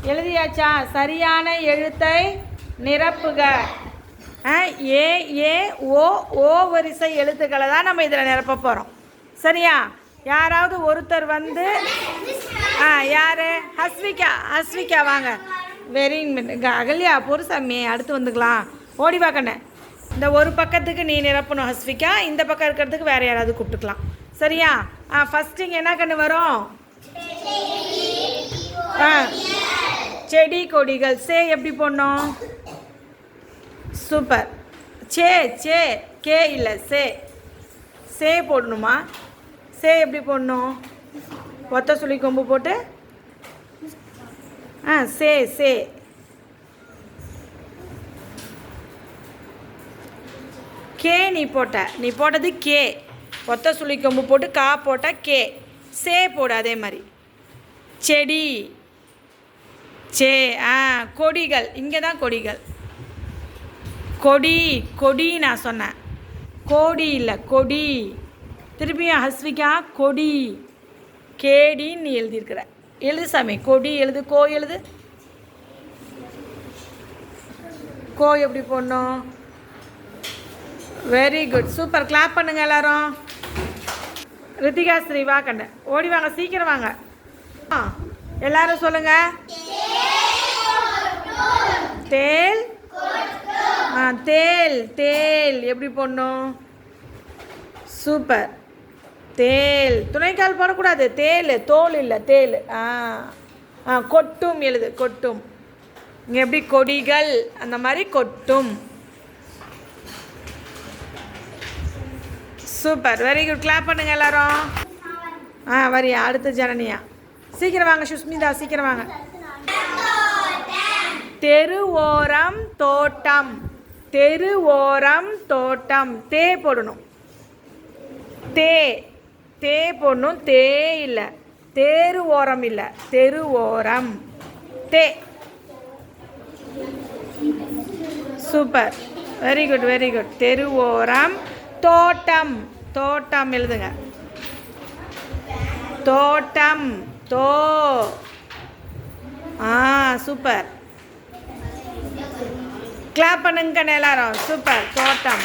எழுதியாச்சா? சரியான எழுத்தை நிரப்புக. ஏ ஏ ஓ ஓ வரிசை எழுத்துக்களை தான் நம்ம இதில் நிரப்ப போகிறோம். சரியா? யாராவது ஒருத்தர் வந்து யார்? ஹஸ்விகா வாங்க. வெரி அகல்யா பொறுசாமி, அடுத்து வந்துக்கலாம். ஓடி வாக்கண்ணே. இந்த ஒரு பக்கத்துக்கு நீ நிரப்பணும் ஹஸ்விகா, இந்த பக்கம் இருக்கிறதுக்கு வேறு யாராவது கூப்பிட்டுக்கலாம். சரியா? ஃபஸ்ட்டு இங்கே என்ன கண்ணு வரும்? செடி கொடிகள். சே எப்படி போடணும்? சூப்பர். சே கே இல்லை, சே போடணுமா? சே எப்படி போடணும்? ஒத்த சுழி கொம்பு போட்டு சே கே நீ போட்டது கே. ஒத்த சுழி கொம்பு போட்டு கா போட்ட கே. சே போடு அதே மாதிரி. செடி சே. கொடிகள். இங்கே தான் கொடிகள். கொடி நான் சொன்னேன். கோடி இல்லை, கொடி. திருப்பியும் ஹஸ்விகா கொடி. கேடின்னு நீ எழுதியிருக்கிற. எழுது சாமி. கொடி எழுது. கோ எழுது. கோ எப்படி போடணும்? Very good, super. கிளாப் பண்ணுங்க எல்லாரும். ரித்திகா ஸ்ரீ வா கண்ணு, ஓடி வாங்க, சீக்கிரம் வாங்க. எல்லாரும் சொல்லுங்க. தேல். தேல் எப்படி போடணும்? சூப்பர். தேல். துணைக்கால் போடக்கூடாது. தேல், தோல் இல்லை, தேல். கொட்டும் எழுது. கொட்டும். இங்கே எப்படி? கொடிகள், அந்த மாதிரி கொட்டும். Super, very good. கிளாப் பண்ணுங்க எல்லாரும். வரியா? அடுத்த ஜனனியா. சீக்கிரம் வாங்க சுஷ்மிதா, சீக்கிரம் வாங்க. தெருவோரம் தோட்டம். தெருவோரம் தோட்டம். தே போடணும். தே போடணும். தே இல்லை, தேரு ஓரம் இல்லை, தெரு ஓரம். தே. Super, very good, very good. தெரு ஓரம் தோட்டம் எழுதுங்க. தோட்டம். சூப்பர். கிளாப் பண்ணுங்க எல்லாரும். சூப்பர். தோட்டம்.